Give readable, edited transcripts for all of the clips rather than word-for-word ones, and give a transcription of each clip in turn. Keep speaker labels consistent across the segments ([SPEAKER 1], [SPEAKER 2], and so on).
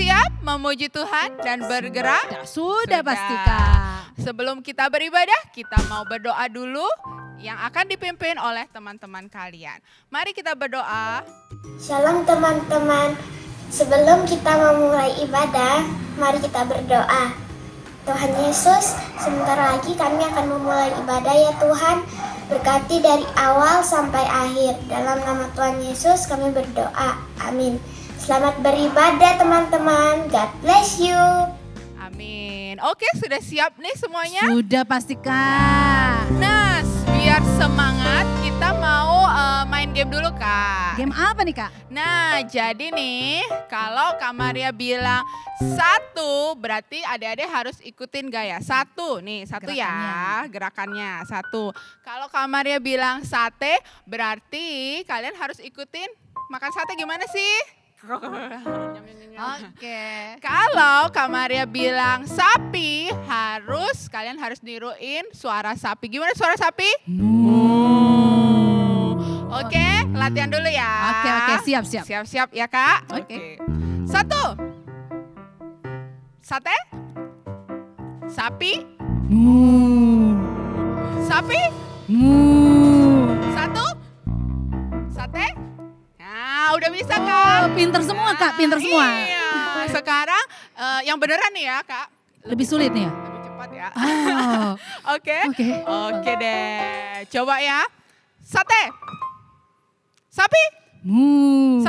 [SPEAKER 1] siap memuji Tuhan dan bergerak?
[SPEAKER 2] Sudah pasti Kak.
[SPEAKER 1] Sebelum kita beribadah, kita mau berdoa dulu yang akan dipimpin oleh teman-teman kalian. Mari kita berdoa.
[SPEAKER 3] Shalom teman-teman. Sebelum kita memulai ibadah, mari kita berdoa. Tuhan Yesus, sebentar lagi kami akan memulai ibadah ya Tuhan. Berkati dari awal sampai akhir. Dalam nama Tuhan Yesus kami berdoa. Amin. Selamat beribadah teman-teman. God bless you.
[SPEAKER 1] Amin. Oke, sudah siap nih semuanya?
[SPEAKER 2] Sudah pasti Kak.
[SPEAKER 1] Nah, biar semangat kita mau main game dulu Kak.
[SPEAKER 2] Game apa nih Kak?
[SPEAKER 1] Nah, jadi nih kalau Kak Maria bilang 1, berarti adik-adik harus ikutin gaya. 1, nih 1 ya gerakannya 1. Kalau Kak Maria bilang sate, berarti kalian harus ikutin makan sate gimana sih?
[SPEAKER 2] Oke.
[SPEAKER 1] Kalau Kak Maria bilang sapi, kalian harus niruin suara sapi. Gimana suara sapi? Oke, latihan dulu ya.
[SPEAKER 2] Oke, siap.
[SPEAKER 1] Siap-siap ya Kak.
[SPEAKER 2] Oke.
[SPEAKER 1] 1. Sate. Sapi. Sapi. 1. Sate. Nah, udah bisa Kak.
[SPEAKER 2] Pinter semua Kak, pinter semua.
[SPEAKER 1] Iya. Sekarang yang beneran nih ya Kak.
[SPEAKER 2] Lebih sulit nih ya?
[SPEAKER 1] Lebih cepat ya.
[SPEAKER 2] Oh.
[SPEAKER 1] Oke.
[SPEAKER 2] Oke.
[SPEAKER 1] Oke deh. Coba ya. Sate. Sapi. 1.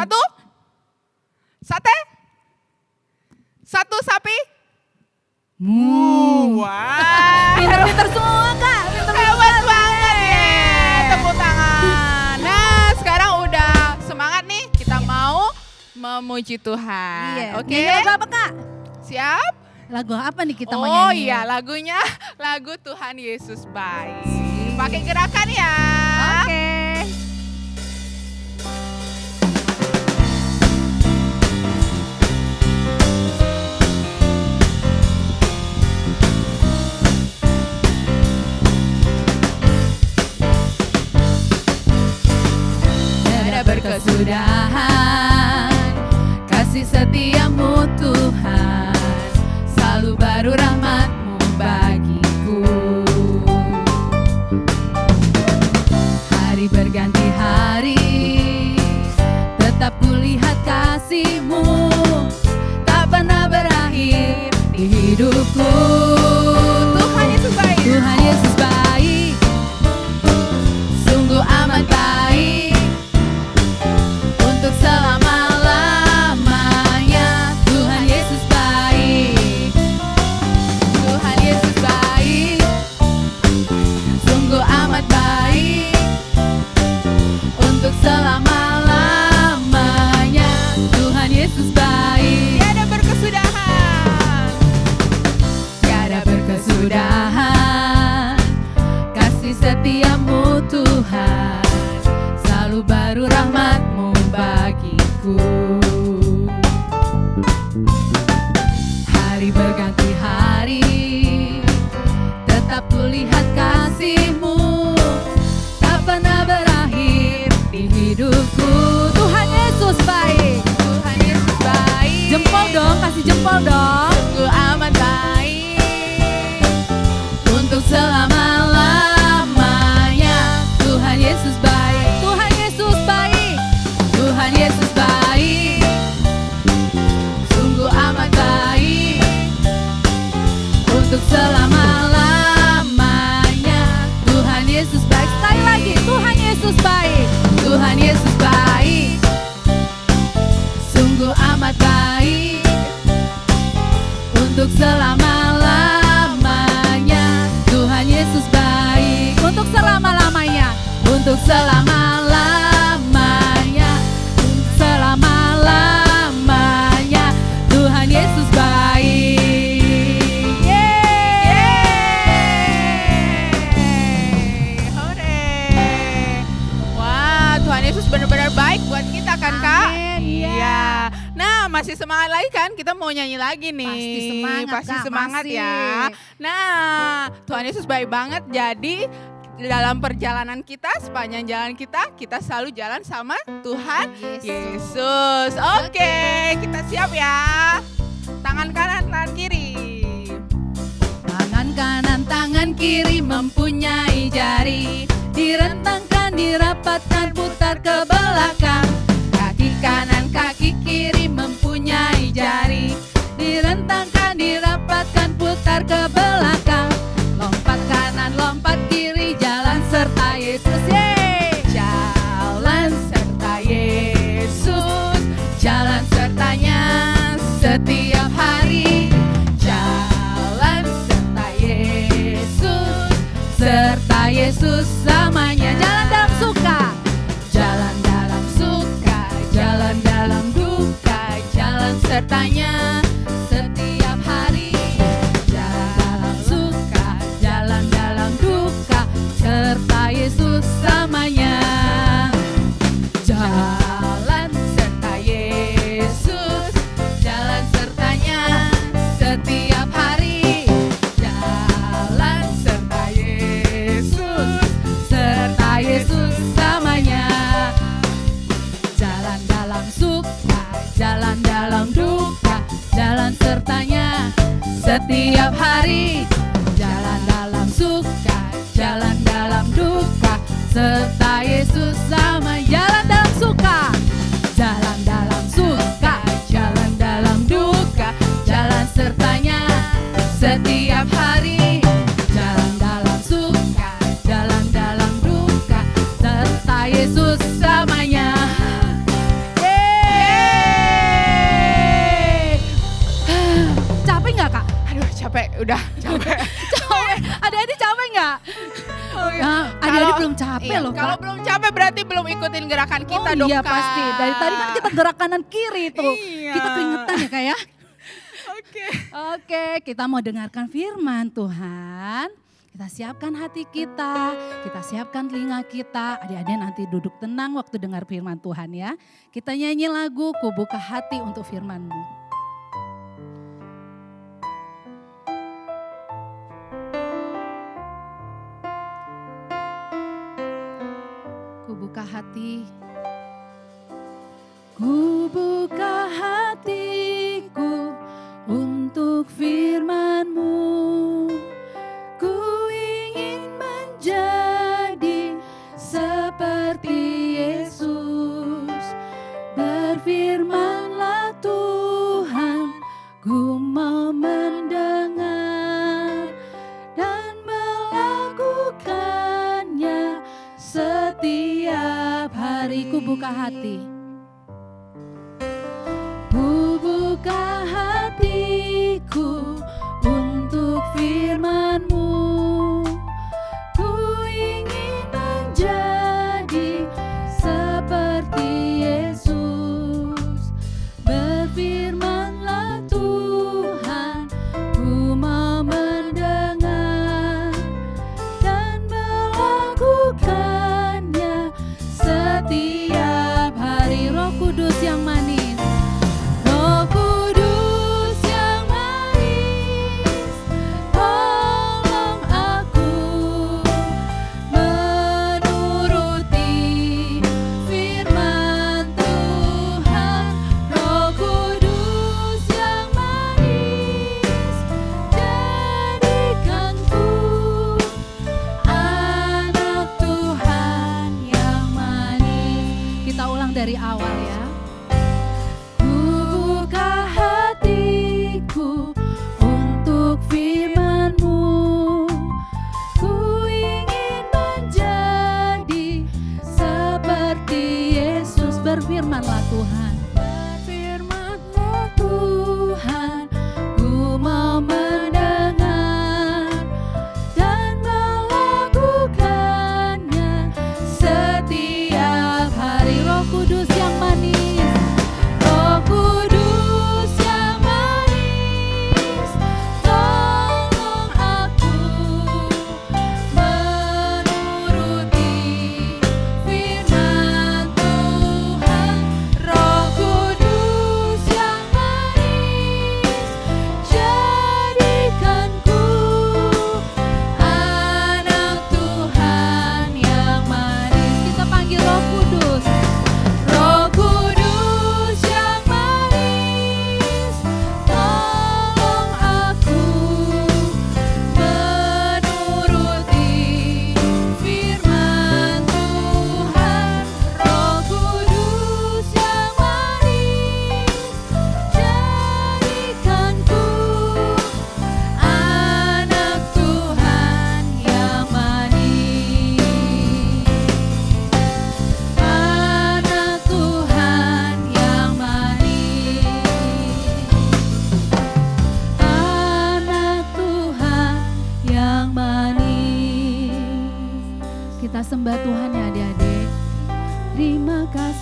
[SPEAKER 1] Sate. 1 sapi. Wah.
[SPEAKER 2] Pinter-pinter semua Kak.
[SPEAKER 1] Hebat banget ya. Tepuk tangan. Nah, sekarang udah semangat nih. Kita mau memuji Tuhan.
[SPEAKER 2] Iya.
[SPEAKER 1] Oke.
[SPEAKER 2] Nyanyi lagu apa Kak?
[SPEAKER 1] Siap?
[SPEAKER 2] Lagu apa nih kita mau
[SPEAKER 1] Oh
[SPEAKER 2] nyanyi?
[SPEAKER 1] iya, lagunya lagu Tuhan Yesus baik. Pakai gerakan ya.
[SPEAKER 2] Oke.
[SPEAKER 1] Ada berkesudahan,
[SPEAKER 2] kasih setiamu Tuhan, selalu baru rahmatmu bagiku. Hari berganti hari, tetap kulihat kasihmu, tak pernah berakhir di hidupku.
[SPEAKER 1] Tuhan Yesus baik.
[SPEAKER 2] Tuhan Yesus baik, sungguh amat baik, untuk selama-lamanya. Tuhan Yesus baik, Tuhan Yesus baik, sungguh amat baik, untuk selama-lamanya. Tuhan Yesus baik.
[SPEAKER 1] Tiada berkesudahan.
[SPEAKER 2] Tiada berkesudahan, kasih setiamu Tuhan, selalu baru rahmatmu bagiku. Hari berganti hari, tetap kulihat kasihmu, tak pernah berakhir di hidupku. Tuhan Yesus baik,
[SPEAKER 1] Tuhan Yesus baik.
[SPEAKER 2] jempol dong, kasih jempol dong.
[SPEAKER 1] Sungguh amat baik.
[SPEAKER 2] Untuk selama-lamanya. Tuhan Yesus baik, Tuhan Yesus baik, Tuhan Yesus baik, sungguh amat baik, untuk selama-lamanya. Tuhan Yesus baik. Sekali lagi, Tuhan Yesus baik, Tuhan Yesus baik, sungguh amat baik, untuk selama-lamanya. Tuhan Yesus baik, untuk selama-lamanya, untuk selama-lamanya, untuk selama-lamanya. Tuhan Yesus baik.
[SPEAKER 1] Yeay. Hore. Wah, Tuhan Yesus benar-benar baik buat kita kan Kak?
[SPEAKER 2] Amin, iya.
[SPEAKER 1] Iya. Nah, masih semangat lagi kan? Kita mau nyanyi lagi nih.
[SPEAKER 2] Pasti semangat,
[SPEAKER 1] Pasti
[SPEAKER 2] Kak,
[SPEAKER 1] semangat
[SPEAKER 2] masih.
[SPEAKER 1] ya. Nah, Tuhan Yesus baik banget. Jadi dalam perjalanan kita, sepanjang jalan kita selalu jalan sama Tuhan
[SPEAKER 2] Yesus.
[SPEAKER 1] Yesus. Oke, kita siap ya.
[SPEAKER 2] kiri mempunyai jari. Direntangkan, dirapatkan, putar ke belakang. Kaki kanan, kaki kiri mempunyai jari. Direntangkan, dirapatkan, putar ke belakang. Lompat kanan, lompat kiri, jalan serta Yesus. Yeay! Jalan serta Yesus, jalan sertanya setiap hari. Jalan serta Yesus, serta Yesus selamanya. Jalan dalam suka, jalan dalam suka, jalan dalam duka, jalan sertanya setiap hari. Jalan dalam suka, jalan dalam duka, serta Yesus selamanya. Jalan serta Yesus, jalan sertanya setiap hari. Jalan serta Yesus, serta Yesus selamanya. Jalan dalam suka, jalan dalam duka, jalan sertanya setiap hari. Jalan dalam suka, jalan dalam duka, serta Yesus sama. Jalan dalam suka, jalan dalam suka, jalan dalam duka, jalan sertanya setiap hari. Jalan dalam suka, jalan dalam duka, serta Yesus samanya. Yeay! Capek nggak Kak?
[SPEAKER 1] Aduh capek, udah capek.
[SPEAKER 2] Capek. Adik-adik capek nggak? Nah, adik-adik belum capek
[SPEAKER 1] Iya,
[SPEAKER 2] loh
[SPEAKER 1] kalau
[SPEAKER 2] Kak.
[SPEAKER 1] belum capek berarti belum ikutin gerakan kita
[SPEAKER 2] Oh
[SPEAKER 1] dong
[SPEAKER 2] iya
[SPEAKER 1] Kak.
[SPEAKER 2] pasti. Dari tadi kan kita gerak kanan kiri tuh.
[SPEAKER 1] Iya.
[SPEAKER 2] Kita keringetan ya Kak ya.
[SPEAKER 1] Oke.
[SPEAKER 2] Oke, kita mau dengarkan firman Tuhan. Kita siapkan hati kita siapkan telinga kita. Adik-adik nanti duduk tenang waktu dengar firman Tuhan ya. Kita nyanyi lagu Ku Buka Hati untuk firman-Mu. Ku buka hati. Ku buka hatiku untuk firman-Mu. Ku ingin menjadi seperti Yesus. Berfirmanlah Tuhan, ku mau mendengar dan melakukannya setiap hari. Ku buka hati. Ku buka hatiku untuk firman-Mu. Ku ingin menjadi seperti Yesus. Berfirmanlah Tuhan, ku mau mendengar dan melakukannya setiap hari. Roh Kudus yang manis, Roh Kudus yang manis, tolong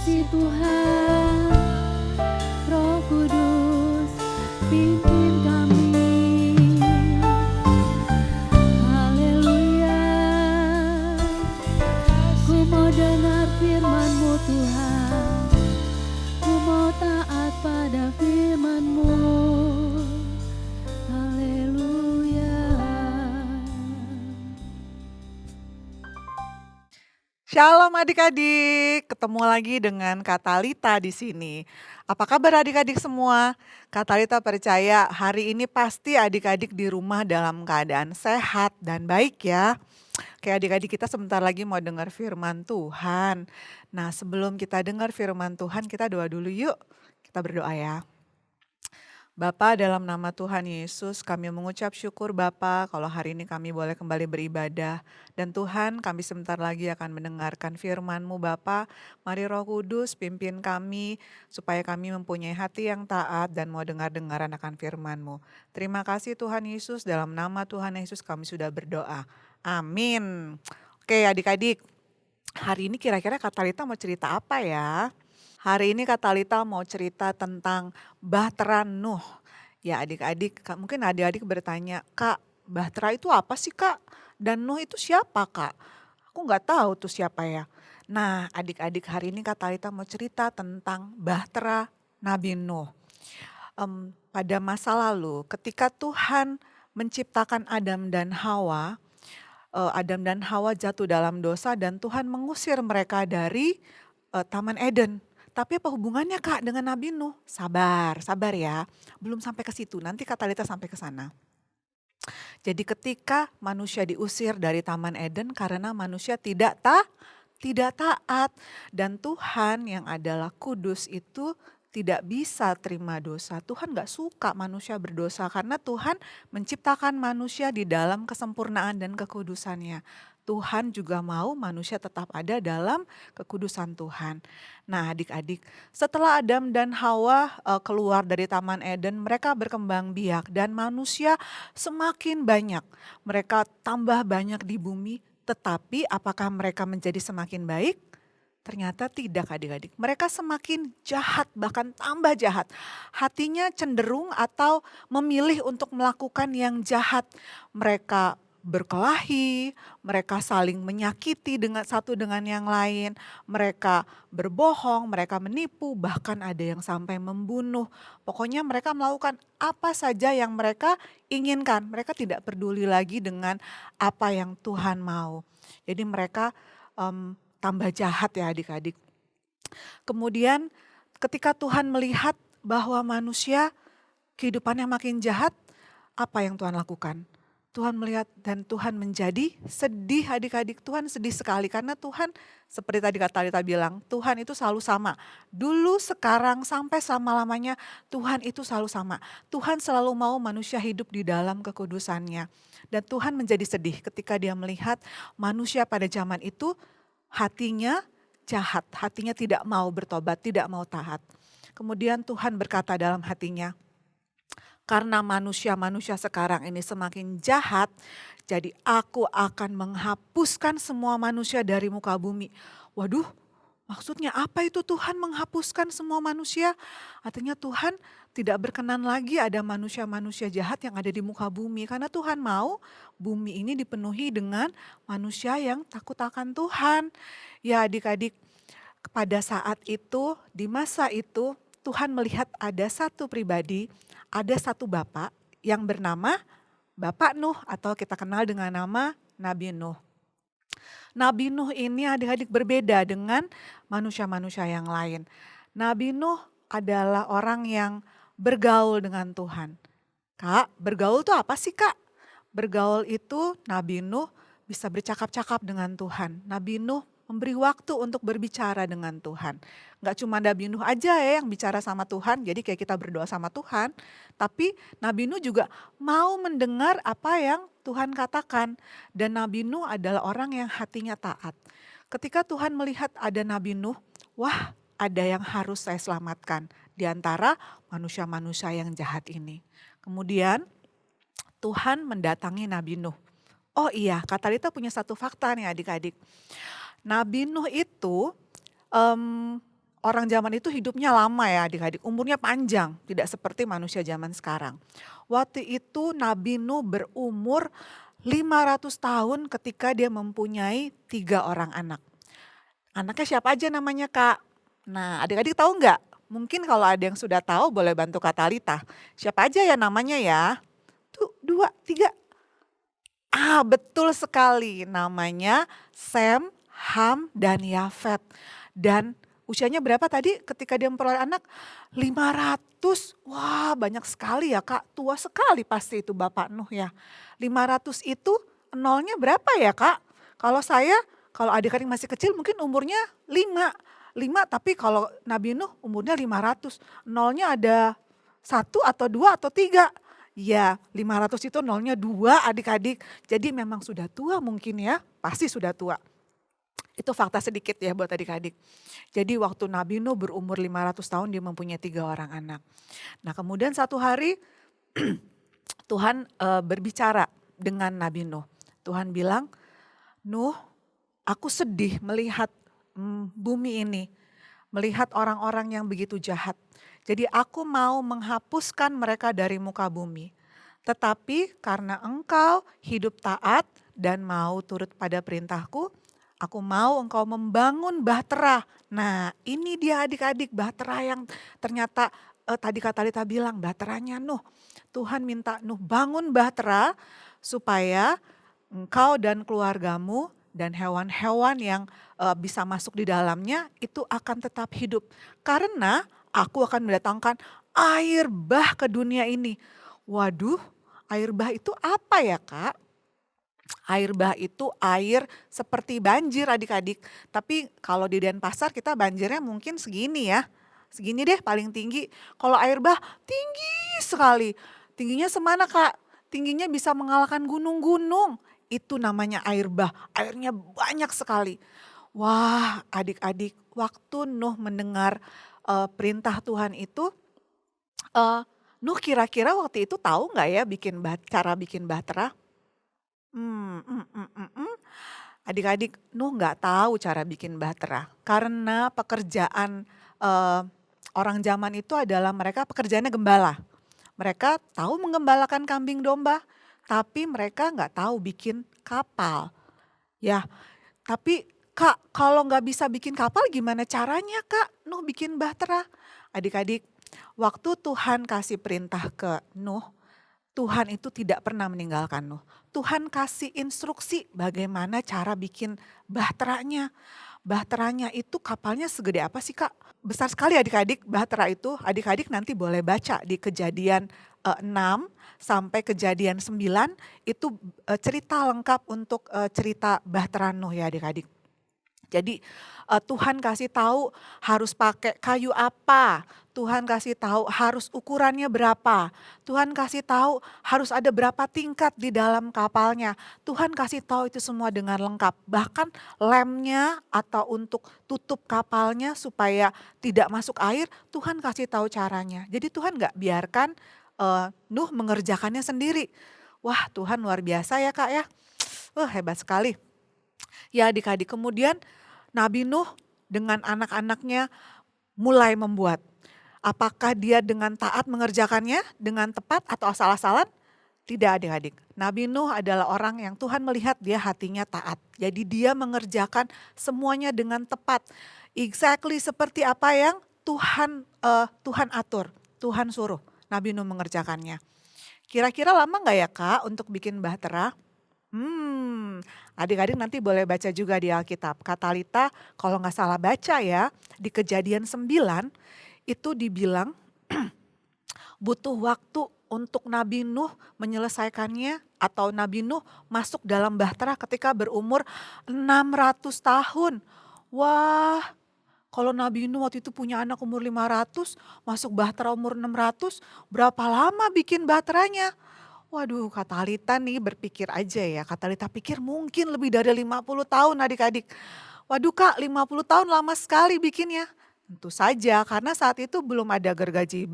[SPEAKER 2] kasih Tuhan, Roh Kudus pimpin kami. Haleluya. Ku mau dengar firman-Mu Tuhan, ku mau taat pada firman-Mu. Haleluya.
[SPEAKER 4] Shalom adik-adik, ketemu lagi dengan Kak Talita di sini. Apa kabar adik-adik semua? Kak Talita percaya hari ini pasti adik-adik di rumah dalam keadaan sehat dan baik ya. Kayak adik-adik kita sebentar lagi mau dengar firman Tuhan. Nah sebelum kita dengar firman Tuhan kita doa dulu yuk. Kita berdoa ya. Bapa, dalam nama Tuhan Yesus kami mengucap syukur Bapa kalau hari ini kami boleh kembali beribadah. Dan Tuhan kami sebentar lagi akan mendengarkan firman-Mu Bapa. Mari Roh Kudus pimpin kami supaya kami mempunyai hati yang taat dan mau dengar-dengaran akan firman-Mu. Terima kasih Tuhan Yesus, dalam nama Tuhan Yesus kami sudah berdoa. Amin. Oke adik-adik, hari ini kira-kira Kak Talita mau cerita apa ya? Hari ini Kak Talita mau cerita tentang Bahtera Nuh. Ya adik-adik, mungkin adik-adik bertanya, Kak, Bahtera itu apa sih Kak? Dan Nuh itu siapa Kak? Aku nggak tahu tuh siapa ya. Nah adik-adik, hari ini Kak Talita mau cerita tentang Bahtera Nabi Nuh. Pada masa lalu ketika Tuhan menciptakan Adam dan Hawa, Adam dan Hawa jatuh dalam dosa dan Tuhan mengusir mereka dari Taman Eden. Tapi apa hubungannya Kak dengan Nabi Nuh? Sabar ya. Belum sampai ke situ, nanti Kak Talita sampai ke sana. Jadi ketika manusia diusir dari Taman Eden karena manusia tidak taat. Dan Tuhan yang adalah kudus itu tidak bisa terima dosa. Tuhan gak suka manusia berdosa karena Tuhan menciptakan manusia di dalam kesempurnaan dan kekudusannya. Tuhan juga mau manusia tetap ada dalam kekudusan Tuhan. Nah adik-adik, setelah Adam dan Hawa keluar dari Taman Eden, mereka berkembang biak dan manusia semakin banyak. Mereka tambah banyak di bumi, tetapi apakah mereka menjadi semakin baik? Ternyata tidak adik-adik, mereka semakin jahat, bahkan tambah jahat. Hatinya cenderung atau memilih untuk melakukan yang jahat. Mereka berkelahi, mereka saling menyakiti dengan satu dengan yang lain, mereka berbohong, mereka menipu, bahkan ada yang sampai membunuh. Pokoknya mereka melakukan apa saja yang mereka inginkan. Mereka tidak peduli lagi dengan apa yang Tuhan mau. Jadi mereka tambah jahat ya adik-adik. Kemudian ketika Tuhan melihat bahwa manusia kehidupannya makin jahat, apa yang Tuhan lakukan? Tuhan melihat dan Tuhan menjadi sedih adik-adik. Tuhan sedih sekali karena Tuhan seperti tadi Kak Talita bilang, Tuhan itu selalu sama. Dulu, sekarang, sampai selama-lamanya Tuhan itu selalu sama. Tuhan selalu mau manusia hidup di dalam kekudusannya. Dan Tuhan menjadi sedih ketika dia melihat manusia pada zaman itu hatinya jahat, hatinya tidak mau bertobat, tidak mau taat. Kemudian Tuhan berkata dalam hatinya, karena manusia-manusia sekarang ini semakin jahat, jadi aku akan menghapuskan semua manusia dari muka bumi. Waduh, maksudnya apa itu Tuhan menghapuskan semua manusia? Artinya Tuhan tidak berkenan lagi ada manusia-manusia jahat yang ada di muka bumi. Karena Tuhan mau bumi ini dipenuhi dengan manusia yang takut akan Tuhan. Ya adik-adik, pada saat itu, di masa itu, Tuhan melihat ada satu pribadi, ada satu bapak yang bernama Bapak Nuh atau kita kenal dengan nama Nabi Nuh. Nabi Nuh ini adik-adik berbeda dengan manusia-manusia yang lain. Nabi Nuh adalah orang yang bergaul dengan Tuhan. Kak, bergaul itu apa sih Kak? Bergaul itu Nabi Nuh bisa bercakap-cakap dengan Tuhan. Nabi Nuh memberi waktu untuk berbicara dengan Tuhan. Gak cuma Nabi Nuh aja ya yang bicara sama Tuhan, jadi kayak kita berdoa sama Tuhan. Tapi Nabi Nuh juga mau mendengar apa yang Tuhan katakan. Dan Nabi Nuh adalah orang yang hatinya taat. Ketika Tuhan melihat ada Nabi Nuh, wah ada yang harus saya selamatkan di antara manusia-manusia yang jahat ini. Kemudian Tuhan mendatangi Nabi Nuh. Oh iya, Kak Talita punya satu fakta nih adik-adik. Nabi Nuh itu orang zaman itu hidupnya lama ya adik-adik, umurnya panjang, tidak seperti manusia zaman sekarang. Waktu itu Nabi Nuh berumur 500 tahun ketika dia mempunyai 3 orang anak. Anaknya siapa aja namanya Kak? Nah adik-adik tahu nggak? Mungkin kalau ada yang sudah tahu boleh bantu Kak Talita. Siapa aja ya namanya ya? Tuh 2, 3. Betul sekali, namanya Sem, Ham, dan Yafet. Dan usianya berapa tadi ketika dia memperoleh anak? 500. Wah banyak sekali ya Kak, tua sekali pasti itu Bapak Nuh ya. 500 itu nolnya berapa ya Kak? Kalau adik-adik masih kecil mungkin umurnya 5. 5 tapi kalau Nabi Nuh umurnya 500. Nolnya ada 1 atau 2 atau 3. Ya 500 itu nolnya 2 adik-adik. Jadi memang sudah tua mungkin ya, pasti sudah tua. Itu fakta sedikit ya buat adik-adik. Jadi waktu Nabi Nuh berumur 500 tahun dia mempunyai 3 orang anak. Nah kemudian satu hari Tuhan berbicara dengan Nabi Nuh. Tuhan bilang, Nuh aku sedih melihat bumi ini. Melihat orang-orang yang begitu jahat. Jadi aku mau menghapuskan mereka dari muka bumi. Tetapi karena engkau hidup taat dan mau turut pada perintahku, aku mau engkau membangun bahtera. Nah ini dia adik-adik bahtera yang ternyata tadi Kak Talita bilang bahteranya Nuh. Tuhan minta Nuh bangun bahtera supaya engkau dan keluargamu dan hewan-hewan yang bisa masuk di dalamnya itu akan tetap hidup. Karena aku akan mendatangkan air bah ke dunia ini. Waduh, air bah itu apa ya Kak? Air bah itu air seperti banjir adik-adik. Tapi kalau di Denpasar kita banjirnya mungkin segini ya. Segini deh paling tinggi. Kalau air bah tinggi sekali. Tingginya semana Kak? Tingginya bisa mengalahkan gunung-gunung. Itu namanya air bah. Airnya banyak sekali. Wah adik-adik waktu Nuh mendengar perintah Tuhan itu. Nuh kira-kira waktu itu tahu nggak ya cara bikin bahtera? Adik-adik Nuh nggak tahu cara bikin bahtera. Karena pekerjaan orang zaman itu adalah mereka pekerjaannya gembala. Mereka tahu menggembalakan kambing domba, tapi mereka nggak tahu bikin kapal. Ya, tapi Kak kalau nggak bisa bikin kapal gimana caranya Kak Nuh bikin bahtera? Adik-adik, waktu Tuhan kasih perintah ke Nuh, Tuhan itu tidak pernah meninggalkan Nuh. Tuhan kasih instruksi bagaimana cara bikin bahteranya. Bahteranya itu kapalnya segede apa sih Kak? Besar sekali adik-adik bahtera itu. Adik-adik nanti boleh baca di Kejadian 6 sampai Kejadian 9 itu cerita lengkap untuk cerita bahtera Nuh ya adik-adik. Jadi Tuhan kasih tahu harus pakai kayu apa, Tuhan kasih tahu harus ukurannya berapa, Tuhan kasih tahu harus ada berapa tingkat di dalam kapalnya, Tuhan kasih tahu itu semua dengan lengkap. Bahkan lemnya atau untuk tutup kapalnya supaya tidak masuk air, Tuhan kasih tahu caranya. Jadi Tuhan gak biarkan Nuh mengerjakannya sendiri. Wah Tuhan luar biasa ya Kak ya, hebat sekali. Ya adik-adik kemudian Nabi Nuh dengan anak-anaknya mulai membuat. Apakah dia dengan taat mengerjakannya dengan tepat atau asal-asalan? Tidak adik-adik. Nabi Nuh adalah orang yang Tuhan melihat dia hatinya taat. Jadi dia mengerjakan semuanya dengan tepat. Exactly seperti apa yang Tuhan atur, Tuhan suruh Nabi Nuh mengerjakannya. Kira-kira lama gak ya Kak untuk bikin bahtera? Adik-adik nanti boleh baca juga di Alkitab. Kak Talita kalau gak salah baca ya, di Kejadian 9 itu dibilang butuh waktu untuk Nabi Nuh menyelesaikannya atau Nabi Nuh masuk dalam bahtera ketika berumur 600 tahun. Wah, kalau Nabi Nuh waktu itu punya anak umur 500, masuk bahtera umur 600, berapa lama bikin bahteranya? Waduh Kak Talita nih berpikir aja ya, Kak Talita pikir mungkin lebih dari 50 tahun adik-adik. Waduh Kak 50 tahun lama sekali bikinnya. Tentu saja karena saat itu belum ada gergaji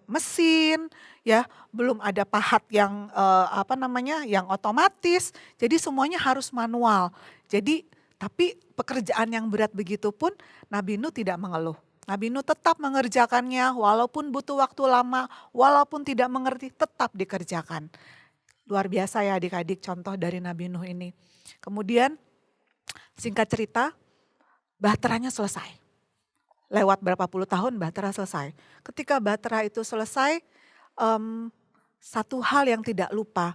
[SPEAKER 4] mesin, ya belum ada pahat yang yang otomatis. Jadi semuanya harus manual. Jadi tapi pekerjaan yang berat begitu pun Nabi Nuh tidak mengeluh. Nabi Nuh tetap mengerjakannya walaupun butuh waktu lama, walaupun tidak mengerti, tetap dikerjakan. Luar biasa ya adik-adik contoh dari Nabi Nuh ini. Kemudian singkat cerita, bahteranya selesai. Lewat berapa puluh tahun bahtera selesai. Ketika bahtera itu selesai, satu hal yang tidak lupa,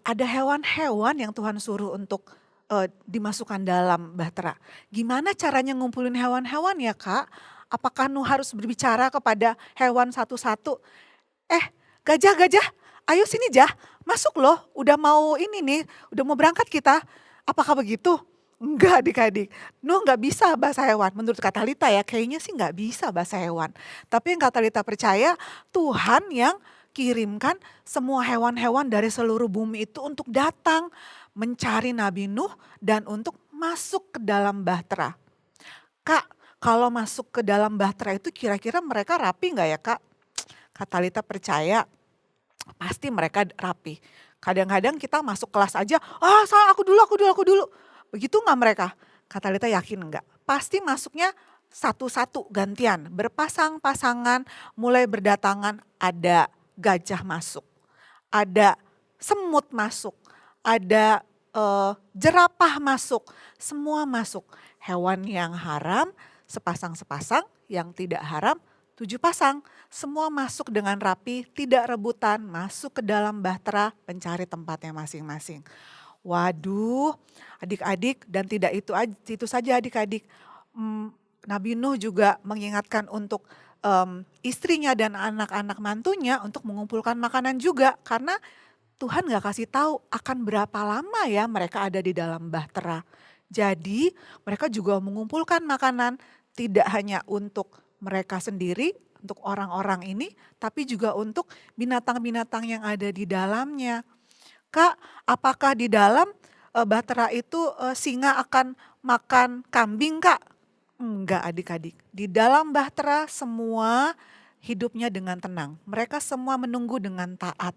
[SPEAKER 4] ada hewan-hewan yang Tuhan suruh untuk dimasukkan dalam bahtera. Gimana caranya ngumpulin hewan-hewan ya Kak? Apakah Nuh harus berbicara kepada hewan satu-satu? Gajah, ayo sini Jah, masuk loh, udah mau ini nih, udah mau berangkat kita. Apakah begitu? Enggak adik-adik, Nuh nggak bisa bahasa hewan. Menurut Kak Talita ya, kayaknya sih nggak bisa bahasa hewan. Tapi yang Kak Talita percaya, Tuhan yang kirimkan semua hewan-hewan dari seluruh bumi itu untuk datang mencari Nabi Nuh dan untuk masuk ke dalam bahtera. Kak, kalau masuk ke dalam bahtera itu kira-kira mereka rapi nggak ya Kak? Kak Talita percaya pasti mereka rapi. Kadang-kadang kita masuk kelas aja, salah aku dulu. Begitu nggak mereka? Kak Talita yakin enggak? Pasti masuknya satu-satu gantian, berpasang-pasangan, mulai berdatangan, ada gajah masuk, ada semut masuk, ada jerapah masuk, semua masuk. Hewan yang haram sepasang-sepasang, yang tidak haram 7 pasang. Semua masuk dengan rapi, tidak rebutan, masuk ke dalam bahtera mencari tempatnya masing-masing. Waduh, adik-adik, dan tidak itu saja adik-adik. Nabi Nuh juga mengingatkan untuk istrinya dan anak-anak mantunya untuk mengumpulkan makanan juga, karena Tuhan gak kasih tahu akan berapa lama ya mereka ada di dalam bahtera. Jadi mereka juga mengumpulkan makanan tidak hanya untuk mereka sendiri, untuk orang-orang ini, tapi juga untuk binatang-binatang yang ada di dalamnya. Kak, apakah di dalam bahtera itu singa akan makan kambing Kak? Enggak adik-adik, di dalam bahtera semua hidupnya dengan tenang. Mereka semua menunggu dengan taat.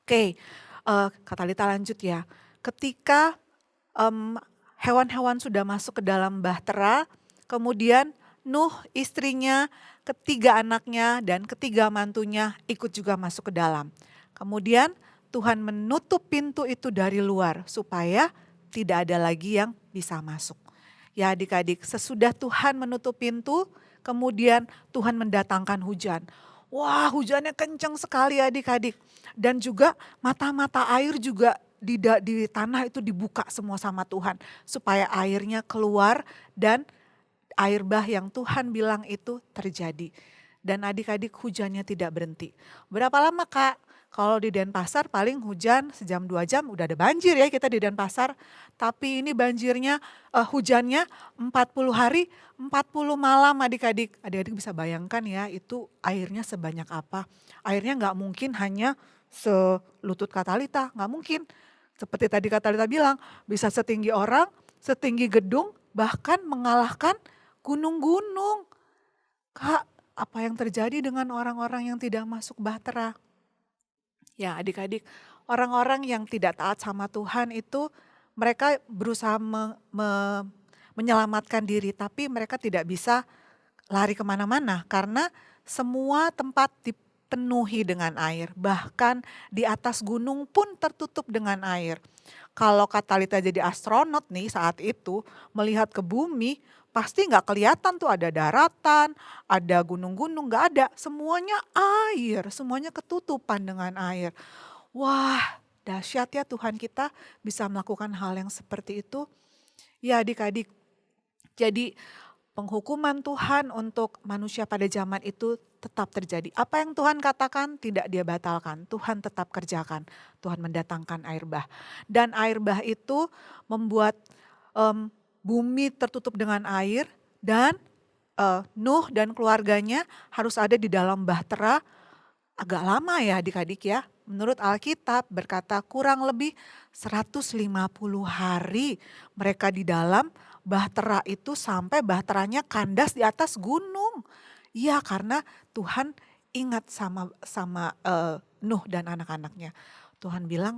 [SPEAKER 4] Oke, Kak Talita lanjut ya. Ketika hewan-hewan sudah masuk ke dalam bahtera, kemudian Nuh, istrinya, ketiga anaknya dan ketiga mantunya ikut juga masuk ke dalam. Kemudian Tuhan menutup pintu itu dari luar supaya tidak ada lagi yang bisa masuk. Ya adik-adik, sesudah Tuhan menutup pintu, kemudian Tuhan mendatangkan hujan. Wah, hujannya kencang sekali adik-adik. Dan juga mata-mata air juga di tanah itu dibuka semua sama Tuhan. Supaya airnya keluar dan air bah yang Tuhan bilang itu terjadi. Dan adik-adik hujannya tidak berhenti. Berapa lama Kak? Kalau di Denpasar paling hujan sejam 2 jam udah ada banjir ya kita di Denpasar. Tapi ini banjirnya, hujannya 40 hari, 40 malam adik-adik. Adik-adik bisa bayangkan ya itu airnya sebanyak apa. Airnya gak mungkin hanya selutut Kak Talita, gak mungkin. Seperti tadi Kak Talita bilang, bisa setinggi orang, setinggi gedung, bahkan mengalahkan gunung-gunung. Kak, apa yang terjadi dengan orang-orang yang tidak masuk bahtera? Ya adik-adik, orang-orang yang tidak taat sama Tuhan itu mereka berusaha menyelamatkan diri, tapi mereka tidak bisa lari kemana-mana karena semua tempat dipenuhi dengan air. Bahkan di atas gunung pun tertutup dengan air. Kalau Kak Talita jadi astronot nih saat itu melihat ke bumi, pasti nggak kelihatan tuh ada daratan, ada gunung-gunung, nggak ada. Semuanya air, semuanya ketutupan dengan air. Wah, dahsyat ya Tuhan kita bisa melakukan hal yang seperti itu. Ya adik-adik, jadi penghukuman Tuhan untuk manusia pada zaman itu tetap terjadi. Apa yang Tuhan katakan tidak dia batalkan, Tuhan tetap kerjakan. Tuhan mendatangkan air bah. Dan air bah itu membuat bumi tertutup dengan air dan Nuh dan keluarganya harus ada di dalam bahtera agak lama ya adik-adik ya. Menurut Alkitab berkata kurang lebih 150 hari mereka di dalam bahtera itu sampai bahteranya kandas di atas gunung. Ya karena Tuhan ingat sama Nuh dan anak-anaknya. Tuhan bilang,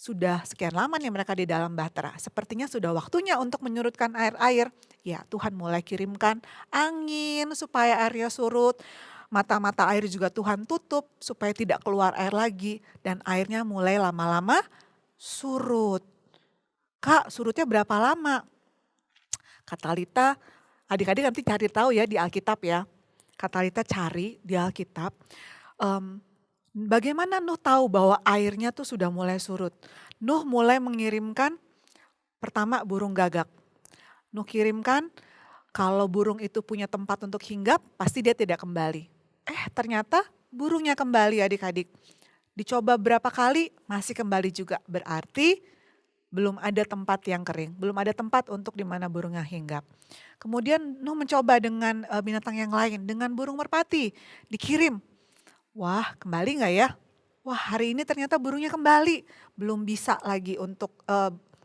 [SPEAKER 4] sudah sekian lama nih mereka di dalam bahtera. Sepertinya sudah waktunya untuk menyurutkan air-air. Ya, Tuhan mulai kirimkan angin supaya airnya surut. Mata-mata air juga Tuhan tutup supaya tidak keluar air lagi. Dan airnya mulai lama-lama surut. Kak, surutnya berapa lama? Kata Lita, adik-adik nanti cari tahu ya di Alkitab ya. Kata Lita cari di Alkitab. Bagaimana Nuh tahu bahwa airnya tuh sudah mulai surut? Nuh mulai mengirimkan pertama burung gagak. Nuh kirimkan kalau burung itu punya tempat untuk hinggap pasti dia tidak kembali. Ternyata burungnya kembali adik-adik. Dicoba berapa kali masih kembali juga. Berarti belum ada tempat yang kering. Belum ada tempat untuk di mana burungnya hinggap. Kemudian Nuh mencoba dengan binatang yang lain. Dengan burung merpati dikirim. Wah, kembali nggak ya? Wah, hari ini ternyata burungnya kembali. Belum bisa lagi untuk,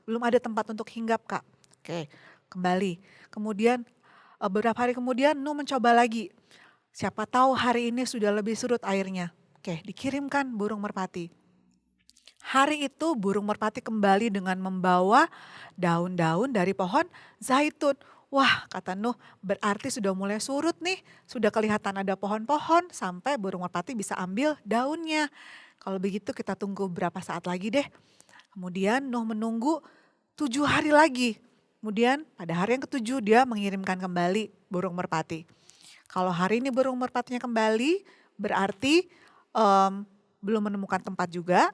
[SPEAKER 4] belum ada tempat untuk hinggap Kak. Oke, kembali. Kemudian beberapa hari kemudian Nuh mencoba lagi. Siapa tahu hari ini sudah lebih surut airnya. Oke, dikirimkan burung merpati. Hari itu burung merpati kembali dengan membawa daun-daun dari pohon zaitun. Wah, kata Nuh, berarti sudah mulai surut nih. Sudah kelihatan ada pohon-pohon sampai burung merpati bisa ambil daunnya. Kalau begitu kita tunggu berapa saat lagi deh. Kemudian Nuh menunggu 7 hari lagi. Kemudian pada hari yang ke-7 dia mengirimkan kembali burung merpati. Kalau hari ini burung merpatinya kembali berarti belum menemukan tempat juga.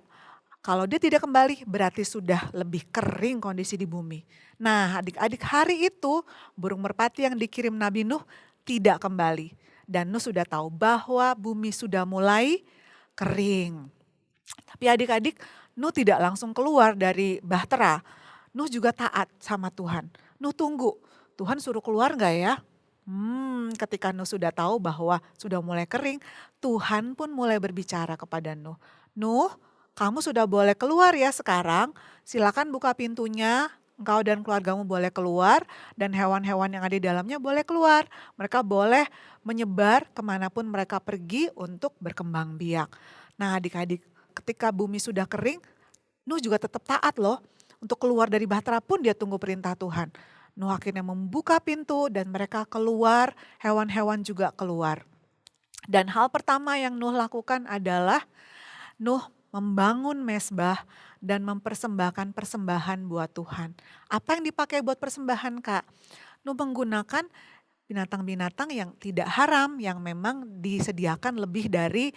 [SPEAKER 4] Kalau dia tidak kembali berarti sudah lebih kering kondisi di bumi. Nah, adik-adik, hari itu burung merpati yang dikirim Nabi Nuh tidak kembali. Dan Nuh sudah tahu bahwa bumi sudah mulai kering. Tapi adik-adik, Nuh tidak langsung keluar dari bahtera. Nuh juga taat sama Tuhan. Nuh tunggu, Tuhan suruh keluar gak ya? Ketika Nuh sudah tahu bahwa sudah mulai kering, Tuhan pun mulai berbicara kepada Nuh. Nuh, kamu sudah boleh keluar ya sekarang, silakan buka pintunya, engkau dan keluargamu boleh keluar, dan hewan-hewan yang ada di dalamnya boleh keluar. Mereka boleh menyebar kemanapun mereka pergi untuk berkembang biak. Nah adik-adik, ketika bumi sudah kering, Nuh juga tetap taat loh. Untuk keluar dari bahtera pun dia tunggu perintah Tuhan. Nuh akhirnya membuka pintu dan mereka keluar, hewan-hewan juga keluar. Dan hal pertama yang Nuh lakukan adalah Nuh membangun mezbah dan mempersembahkan persembahan buat Tuhan. Apa yang dipakai buat persembahan Kak? Nuh menggunakan binatang-binatang yang tidak haram, yang memang disediakan lebih dari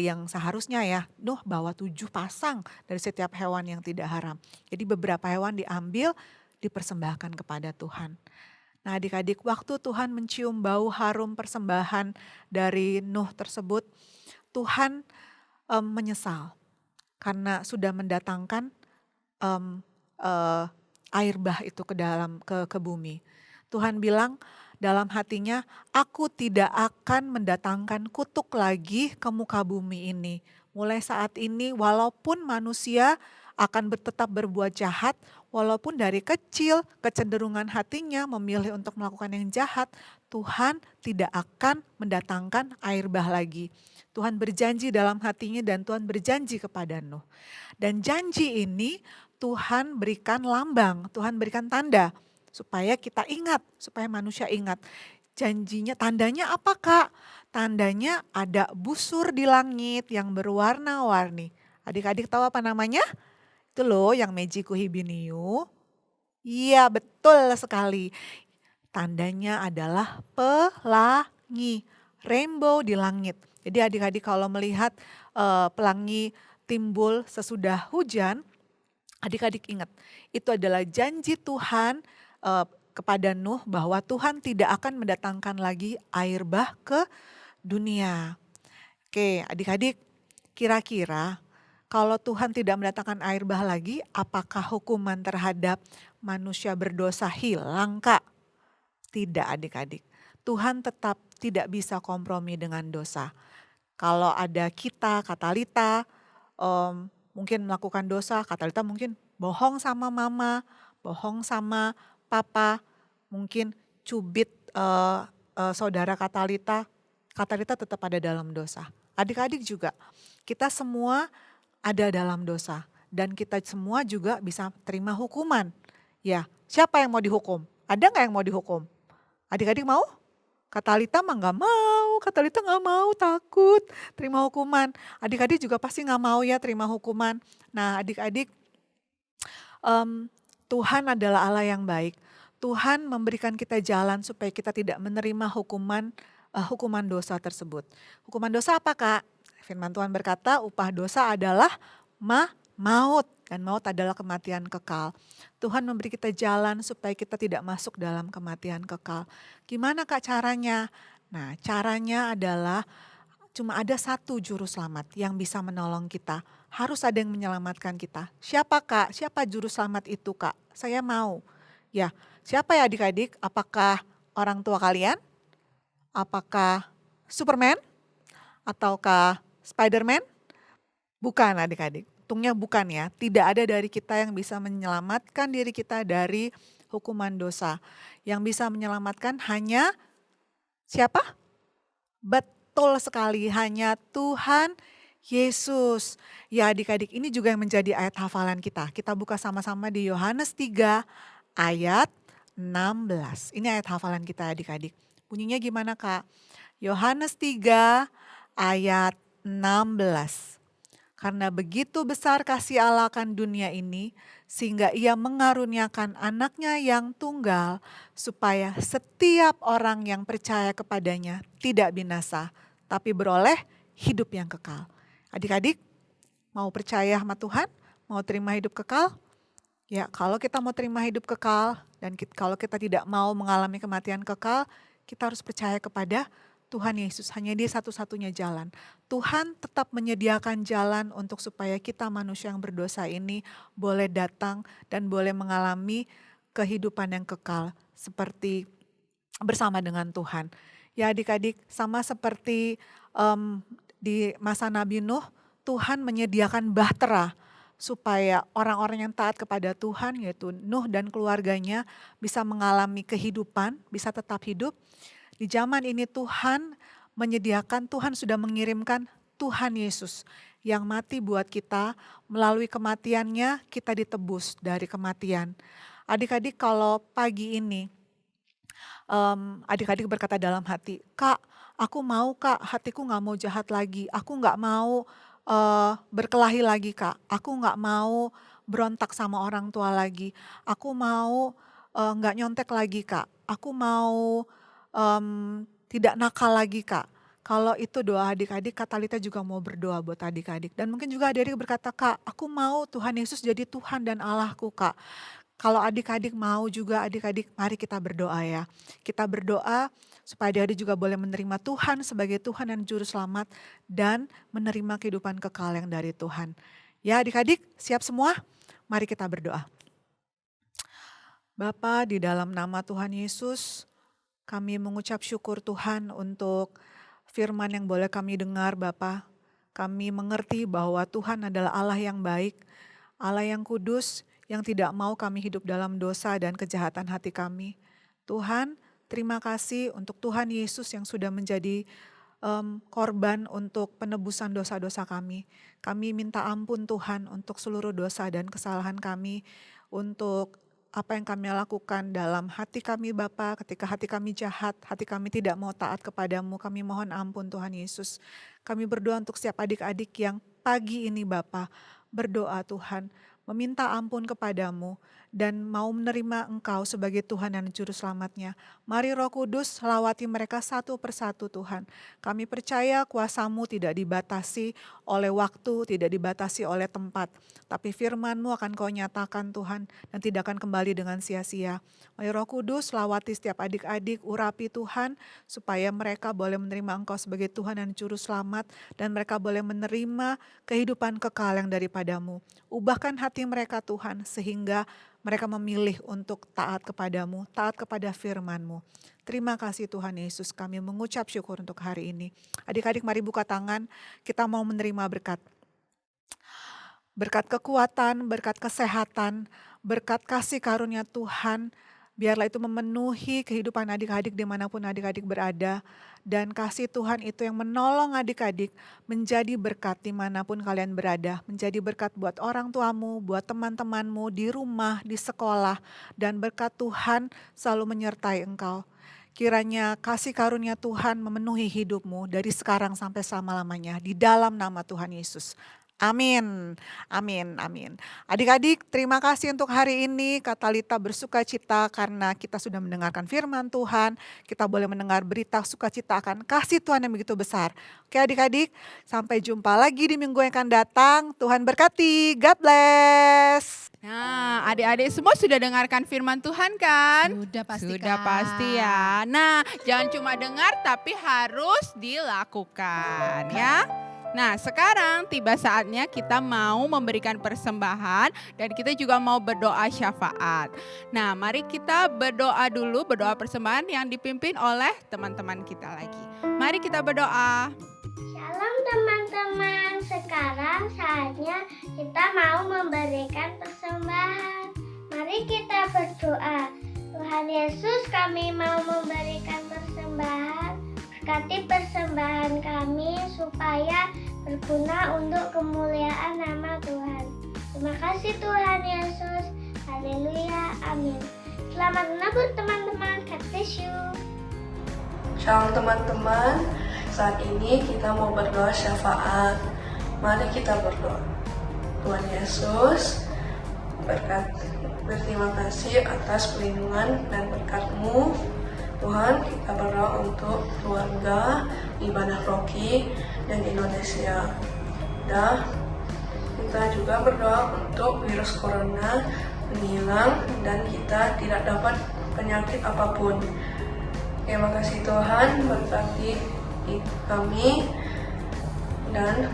[SPEAKER 4] yang seharusnya ya. Nuh bawa 7 pasang dari setiap hewan yang tidak haram. Jadi beberapa hewan diambil, dipersembahkan kepada Tuhan. Nah adik-adik, waktu Tuhan mencium bau harum persembahan dari Nuh tersebut, Tuhan menyesal karena sudah mendatangkan air bah itu ke bumi. Tuhan bilang dalam hatinya, aku tidak akan mendatangkan kutuk lagi ke muka bumi ini. Mulai saat ini walaupun manusia akan tetap berbuat jahat, walaupun dari kecil kecenderungan hatinya memilih untuk melakukan yang jahat, Tuhan tidak akan mendatangkan air bah lagi. Tuhan berjanji dalam hatinya dan Tuhan berjanji kepada Nuh. Dan janji ini Tuhan berikan lambang, Tuhan berikan tanda supaya kita ingat, supaya manusia ingat. Janjinya, tandanya apa Kak? Tandanya ada busur di langit yang berwarna-warni. Adik-adik tahu apa namanya? Itu loh yang Mejiku Hibiniu. Iya betul sekali. Tandanya adalah pelangi, rainbow di langit. Jadi adik-adik kalau melihat pelangi timbul sesudah hujan, adik-adik ingat itu adalah janji Tuhan kepada Nuh bahwa Tuhan tidak akan mendatangkan lagi air bah ke dunia. Oke adik-adik, kira-kira kalau Tuhan tidak mendatangkan air bah lagi, apakah hukuman terhadap manusia berdosa hilang Kak? Tidak adik-adik, Tuhan tetap tidak bisa kompromi dengan dosa. Kalau ada kita, kata Lita, mungkin melakukan dosa, kata Lita mungkin bohong sama mama, bohong sama papa, mungkin cubit saudara kata Lita tetap ada dalam dosa. Adik-adik juga, kita semua ada dalam dosa. dan kita semua juga bisa terima hukuman. Ya, siapa yang mau dihukum? Ada nggak yang mau dihukum? Adik-adik mau? Kata Lita mah nggak mau, kata Lita nggak mau, takut terima hukuman. Adik-adik juga pasti nggak mau ya terima hukuman. Nah adik-adik, Tuhan adalah Allah yang baik. Tuhan memberikan kita jalan supaya kita tidak menerima hukuman dosa tersebut. Hukuman dosa apa Kak? Firman Tuhan berkata upah dosa adalah maut, dan maut adalah kematian kekal. Tuhan memberi kita jalan supaya kita tidak masuk dalam kematian kekal. Gimana Kak caranya? Nah caranya adalah cuma ada satu juru selamat yang bisa menolong kita. Harus ada yang menyelamatkan kita. Siapa Kak? Siapa juru selamat itu Kak? Saya mau. Ya, siapa ya adik-adik? Apakah orang tua kalian? Apakah Superman? Ataukah Spiderman? Bukan adik-adik. Untungnya bukan ya. Tidak ada dari kita yang bisa menyelamatkan diri kita dari hukuman dosa. Yang bisa menyelamatkan hanya siapa? Betul sekali, hanya Tuhan Yesus. Ya adik-adik, ini juga yang menjadi ayat hafalan kita. Kita buka sama-sama di Yohanes 3 ayat 16. Ini ayat hafalan kita adik-adik. Bunyinya gimana Kak? Yohanes 3 ayat 16. Karena begitu besar kasih Allah akan dunia ini, sehingga ia mengaruniakan anaknya yang tunggal, supaya setiap orang yang percaya kepadanya tidak binasa, tapi beroleh hidup yang kekal. Adik-adik, mau percaya sama Tuhan? Mau terima hidup kekal? Ya, kalau kita mau terima hidup kekal, dan kalau kita tidak mau mengalami kematian kekal, kita harus percaya kepada Tuhan Yesus, hanya Dia satu-satunya jalan. Tuhan tetap menyediakan jalan untuk supaya kita manusia yang berdosa ini boleh datang dan boleh mengalami kehidupan yang kekal seperti bersama dengan Tuhan. Ya adik-adik, sama seperti di masa Nabi Nuh, Tuhan menyediakan bahtera supaya orang-orang yang taat kepada Tuhan, yaitu Nuh dan keluarganya, bisa mengalami kehidupan, bisa tetap hidup. Di zaman ini Tuhan menyediakan, Tuhan sudah mengirimkan Tuhan Yesus yang mati buat kita. Melalui kematiannya kita ditebus dari kematian. Adik-adik kalau pagi ini adik-adik berkata dalam hati, Kak aku mau Kak, hatiku gak mau jahat lagi, aku gak mau berkelahi lagi Kak, aku gak mau berontak sama orang tua lagi, aku mau gak nyontek lagi Kak, aku mau tidak nakal lagi Kak. Kalau itu doa adik-adik, Kak Talita juga mau berdoa buat adik-adik. Dan mungkin juga adik-adik berkata, Kak aku mau Tuhan Yesus jadi Tuhan dan Allahku Kak. Kalau adik-adik mau juga, adik-adik mari kita berdoa ya. Kita berdoa supaya adik-adik juga boleh menerima Tuhan sebagai Tuhan dan Juru Selamat. Dan menerima kehidupan kekal yang dari Tuhan. Ya adik-adik siap semua? Mari kita berdoa. Bapa, di dalam nama Tuhan Yesus, kami mengucap syukur Tuhan untuk firman yang boleh kami dengar Bapa. Kami mengerti bahwa Tuhan adalah Allah yang baik, Allah yang kudus, yang tidak mau kami hidup dalam dosa dan kejahatan hati kami. Tuhan, terima kasih untuk Tuhan Yesus yang sudah menjadi korban untuk penebusan dosa-dosa kami. Kami minta ampun Tuhan untuk seluruh dosa dan kesalahan kami, untuk apa yang kami lakukan dalam hati kami Bapa, ketika hati kami jahat, hati kami tidak mau taat kepadamu, kami mohon ampun Tuhan Yesus. Kami berdoa untuk setiap adik-adik yang pagi ini Bapa, berdoa Tuhan, meminta ampun kepadamu dan mau menerima Engkau sebagai Tuhan dan Juru Selamatnya. Mari Roh Kudus lawati mereka satu persatu Tuhan. Kami percaya kuasa-Mu tidak dibatasi oleh waktu, tidak dibatasi oleh tempat. Tapi firman-Mu akan Kau nyatakan Tuhan dan tidak akan kembali dengan sia-sia. Mari Roh Kudus lawati setiap adik-adik, urapi Tuhan supaya mereka boleh menerima Engkau sebagai Tuhan dan Juru Selamat dan mereka boleh menerima kehidupan kekal yang daripada-Mu. Ubahkan hati mereka Tuhan sehingga mereka memilih untuk taat kepadamu, taat kepada firman-Mu. Terima kasih Tuhan Yesus, kami mengucap syukur untuk hari ini. Adik-adik mari buka tangan, kita mau menerima berkat. Berkat kekuatan, berkat kesehatan, berkat kasih karunia Tuhan Biarlah itu memenuhi kehidupan adik-adik dimanapun adik-adik berada. Dan kasih Tuhan itu yang menolong adik-adik menjadi berkat dimanapun kalian berada. Menjadi berkat buat orang tuamu, buat teman-temanmu di rumah, di sekolah. Dan berkat Tuhan selalu menyertai engkau. Kiranya kasih karunia Tuhan memenuhi hidupmu dari sekarang sampai selama-lamanya. Di dalam nama Tuhan Yesus. Amin, amin, amin. Adik-adik, terima kasih untuk hari ini. Katalita bersuka cita karena kita sudah mendengarkan firman Tuhan. Kita boleh mendengar berita sukacita akan kasih Tuhan yang begitu besar. Oke adik-adik, sampai jumpa lagi di minggu yang akan datang. Tuhan berkati, God bless.
[SPEAKER 1] Nah, adik-adik semua sudah dengarkan firman Tuhan kan?
[SPEAKER 2] Sudah pasti
[SPEAKER 1] Sudah
[SPEAKER 2] Kak.
[SPEAKER 1] pasti ya. Nah, jangan cuma dengar tapi harus dilakukan ya. Nah, sekarang tiba saatnya kita mau memberikan persembahan dan kita juga mau berdoa syafaat. Nah, mari kita berdoa dulu, berdoa persembahan yang dipimpin oleh teman-teman kita lagi. Mari kita berdoa.
[SPEAKER 3] Shalom teman-teman, sekarang saatnya kita mau memberikan persembahan. Mari kita berdoa. Tuhan Yesus, kami mau memberikan persembahan. Berkati persembahan kami supaya berguna untuk kemuliaan nama Tuhan. Terima kasih Tuhan Yesus. Haleluya, amin. Selamat menabur teman-teman. God bless you.
[SPEAKER 5] Shalom teman-teman, saat ini kita mau berdoa syafaat. Mari kita berdoa. Tuhan Yesus, berterima kasih atas perlindungan dan berkat-Mu. Tuhan, kita berdoa untuk keluarga, ibadah Rocky, dan Indonesia. Dan kita juga berdoa untuk virus corona menghilang dan kita tidak dapat penyakit apapun. Terima kasih Tuhan, berkati kami dan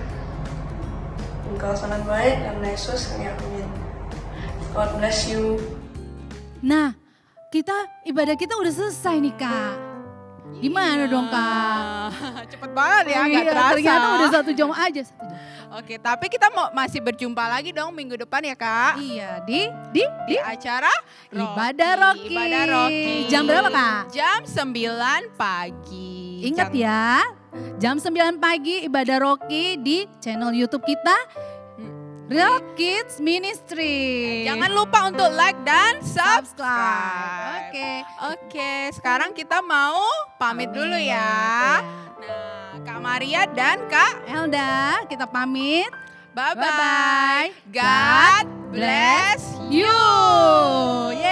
[SPEAKER 5] Engkau sangat baik dan Yesus, amin. God bless you.
[SPEAKER 2] Nah, ibadah kita udah selesai nih Kak. Gimana dong Kak?
[SPEAKER 1] Cepet banget ya, nggak
[SPEAKER 2] Iya,
[SPEAKER 1] terasa.
[SPEAKER 2] ternyata udah 1 jam aja. 1 jam.
[SPEAKER 1] Oke, tapi kita masih berjumpa lagi dong minggu depan ya Kak.
[SPEAKER 2] Iya,
[SPEAKER 1] Di acara
[SPEAKER 2] Ibadah Rocky.
[SPEAKER 1] Ibadah Rocky.
[SPEAKER 2] Jam berapa, Kak?
[SPEAKER 1] Jam 9 pagi.
[SPEAKER 2] Ingat ya, jam 9 pagi Ibadah Rocky di channel YouTube kita, Real Kids Ministry.
[SPEAKER 1] Jangan lupa untuk like dan
[SPEAKER 2] subscribe.
[SPEAKER 1] subscribe. Oke, sekarang kita mau pamit dulu ya. Nah, Kak Maria dan Kak
[SPEAKER 2] Elda, kita pamit.
[SPEAKER 1] bye-bye.
[SPEAKER 2] Bye-bye.
[SPEAKER 1] God bless you.
[SPEAKER 2] Yeay.